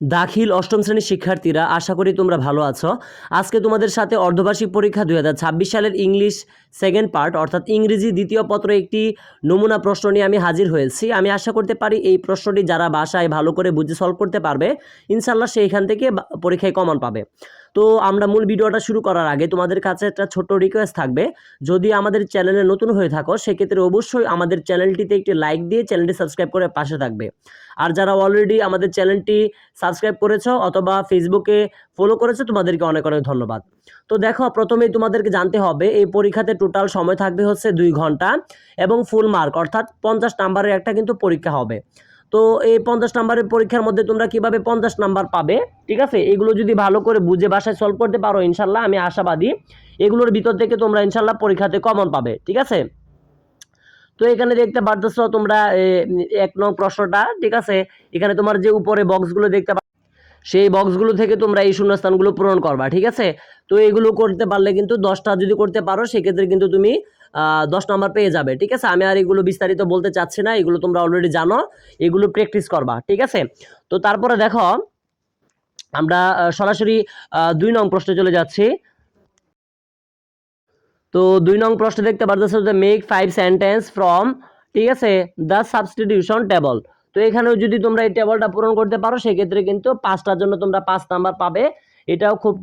দাখিল অষ্টম শ্রেণীর শিক্ষার্থীরা, আশা করি তোমরা ভালো আছো। আজকে তোমাদের সাথে অর্ধবার্ষিক পরীক্ষা 2026 সালের ইংলিশ সেকেন্ড পার্ট অর্থাৎ ইংরেজি দ্বিতীয় পত্র একটি নমুনা প্রশ্ন নিয়ে আমি হাজির হয়েছি। আমি আশা করতে পারি এই প্রশ্নটি যারা বাসায় ভালো করে বুঝে সলভ করতে পারবে ইনশাল্লাহ সেইখান থেকে পরীক্ষায় কমন পাবে। তো আমরা মূল ভিডিওটা শুরু করার আগে তোমাদের কাছে একটা ছোট্ট রিকোয়েস্ট থাকবে, যদি আমাদের চ্যানেলে নতুন হয়ে থাকো সেক্ষেত্রে অবশ্যই আমাদের চ্যানেলটিতে একটি লাইক দিয়ে চ্যানেলটি সাবস্ক্রাইব করে পাশে থাকবে। আর যারা অলরেডি আমাদের চ্যানেলটি সাবস্ক্রাইব করেছো অথবা ফেসবুকে ফলো করেছো তোমাদেরকে অনেক অনেক ধন্যবাদ। তো দেখো, প্রথমেই তোমাদেরকে জানতে হবে এই পরীক্ষাতে টোটাল সময় থাকবে হচ্ছে 2 ঘন্টা এবং ফুল মার্ক অর্থাৎ 50 নাম্বারের একটা কিন্তু পরীক্ষা হবে। তো এই 50 নাম্বারের পরীক্ষার মধ্যে তোমরা কিভাবে 50 নাম্বার পাবে, ঠিক আছে, এগুলো যদি ভালো করে বুঝে বাসায় সলভ করতে পারো ইনশাল্লাহ আমি আশাবাদী এগুলোর ভিতর থেকে তোমরা ইনশাল্লাহ পরীক্ষাতে কমন পাবে, ঠিক আছে। তো এখানে দেখতে পারতেছো তোমরা 1 নং প্রশ্নটা, ঠিক আছে, এখানে তোমার যে উপরে বক্সগুলো দেখতে সেই বক্সগুলো থেকে তোমরা এই শূন্যস্থানগুলো পূরণ করবা, ঠিক আছে। তো এইগুলো করতে পারলে কিন্তু 10টা যদি করতে পারো সেক্ষেত্রে কিন্তু তুমি 10 নাম্বার পেয়ে যাবে, ঠিক আছে। আমি আর এগুলো বিস্তারিত বলতে চাচ্ছি না, এগুলো তোমরা অলরেডি জানো, এগুলো প্র্যাকটিস করবা, ঠিক আছে। তো তারপরে দেখো আমরা সরাসরি 2 নং প্রশ্নে চলে যাচ্ছি। তো 2 নং প্রশ্ন দেখতে পারতেছো যে মেক 5 সেন্টেন্স ফ্রম, ঠিক আছে, দ্য সাবস্টিটিউশন টেবল। তো এখানেও যদি তোমরা এই টেবলটা পূরণ করতে পারো সেক্ষেত্রে কিন্তু 5টার জন্য তোমরা 5 নাম্বার পাবে। এটাও খুব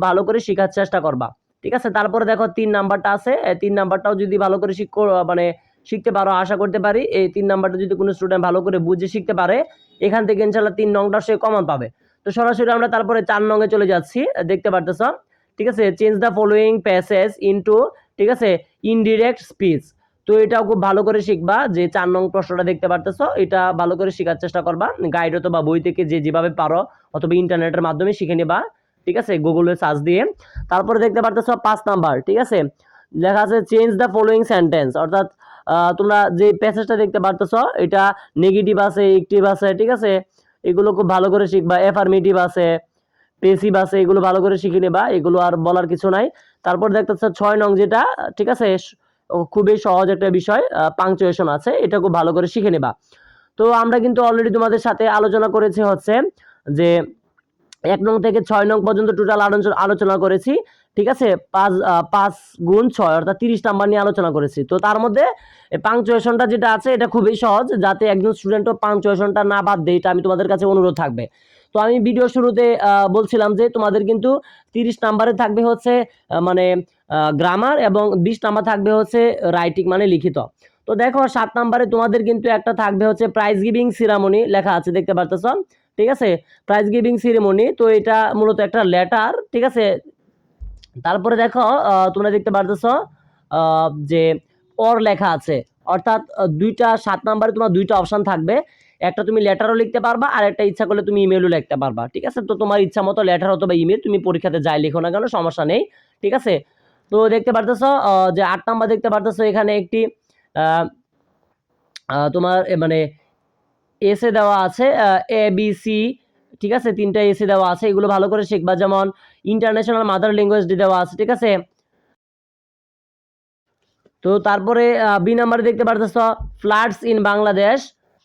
ভালো করে শেখার চেষ্টা করবা, ঠিক আছে। তারপরে দেখো 3 নাম্বারটা আছে, 3 নাম্বারটাও যদি ভালো করে শিখতে পারো, আশা করতে পারি এই 3 নাম্বারটা যদি কোনো স্টুডেন্ট ভালো করে বুঝে শিখতে পারে এখান থেকে ইনশাআল্লাহ 3 নংটা সে কমন পাবে। তো সরাসরি আমরা তারপরে 4 নংয়ে চলে যাচ্ছি, দেখতে পারতেছো, ঠিক আছে, change the following passage into, ঠিক আছে, ইনডিরেক্ট স্পিচ। তো এটাও খুব ভালো করে শিখবা, যে 4 নং প্রশ্নটা দেখতে পারতেছো এটা ভালো করে শেখার চেষ্টা করবা, গাইড অথবা বই থেকে যে যেভাবে পারো অথবা ইন্টারনেটের মাধ্যমে শিখে নেবা, ঠিক আছে, গুগলে সার্চ দিয়ে। তারপরে দেখতে পারতেছো 5 নাম্বার, ঠিক আছে, লেখা আছে চেঞ্জ দ্য ফলোয়িং সেন্টেন্স, অর্থাৎ তোমরা যে প্যাসেজটা দেখতে পারতেছো এটা নেগেটিভ আছে, অ্যাক্টিভ আছে, ঠিক আছে, এগুলো খুব ভালো করে শিখবা, অ্যাফার্মেটিভ আছে, পেসিভ আছে, এগুলো ভালো করে শিখে নেবা, এগুলো আর বলার কিছু নাই। তারপর দেখতেছো 6 নং যেটা, ঠিক আছে, খুবই সহজ একটা বিষয়, পাংচুয়েশন আছে, এটা খুব ভালো করে শিখে নেবা। তো আমরা কিন্তু অলরেডি তোমাদের সাথে আলোচনা করেছি হচ্ছে যে 1 নং থেকে 6 নং পর্যন্ত টোটাল আলোচনা করেছি, ঠিক আছে, 5 গুণ 6 অর্থাৎ 30 নাম্বার নিয়ে আলোচনা করেছি। তো তার মধ্যে পাংচুয়েশনটা যেটা আছে এটা খুবই সহজ, যাতে একজন স্টুডেন্টও পাংচুয়েশনটা না বাদ দেয়, এটা আমি তোমাদের কাছে অনুরোধ থাকবে। তো আমি ভিডিও শুরুতে বলছিলাম যে তোমাদের কিন্তু 30 নাম্বারে থাকবে হচ্ছে মানে গ্রামার এবং 20 নাম্বার থাকবে হচ্ছে রাইটিং মানে লিখিত। তো দেখো 7 নাম্বারে তোমাদের কিন্তু একটা থাকবে হচ্ছে প্রাইজ গিভিং সিরামনি, লেখা আছে দেখতে পারতেছ, ঠিক আছে, প্রাইজ গিভিং সিরিমনি। তো এটা মূলত একটা লেটার, ঠিক আছে। তারপরে দেখো তোমরা দেখতে পারতেছ যে অর লেখা আছে, অর্থাৎ 7 নাম্বারে তোমার 2টা অপশন থাকবে, একটা তুমি লেটারও লিখতে পারবা আর একটা ইচ্ছা করলে তুমি ইমেলও লিখতে পারবা, ঠিক আছে। তো তোমার ইচ্ছা মতো লেটার অথবা ইমেল তুমি পরীক্ষাতে যাই লিখো না কেন, সমস্যা নেই, ঠিক আছে। তো দেখতে পারতেছ যে 8 নাম্বার দেখতে পারতেছ এখানে একটি তোমার মানে এসে দেওয়া আছে, এ বি সি, ঠিক আছে, 3টা এসে দেওয়া আছে, এগুলো ভালো করে শিখবা, যেমন ইন্টারন্যাশনাল মাদার ল্যাঙ্গুয়েজ দেওয়া আছে, ঠিক আছে। তো তারপরে বি নাম্বারে দেখতে পারতেছ ফ্লাডস ইন বাংলাদেশ,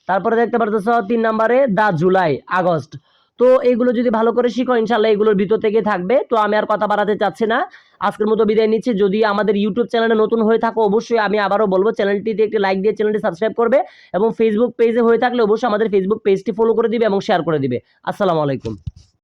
তারপরে দেখতে পারতেছ 3 নাম্বারে দা জুলাই আগস্ট। তো এইগুলো যদি ভালো করে শিখো ইনশাল্লাহ এগুলোর ভিতর থেকে থাকবে। তো আমি আর কথা বাড়াতে চাচ্ছি না, আজকের মতো বিদায় নিচ্ছি। যদি আমাদের ইউটিউব চ্যানেলে নতুন হয়ে থাকো অবশ্যই আমি আবারও বলবো চ্যানেলটিতে একটি লাইক দিয়ে চ্যানেলটি সাবস্ক্রাইব করবে এবং ফেসবুক পেজে হয়ে থাকলে অবশ্যই আমাদের ফেসবুক পেজটি ফলো করে দিবে এবং শেয়ার করে দিবে। আসসালামু আলাইকুম।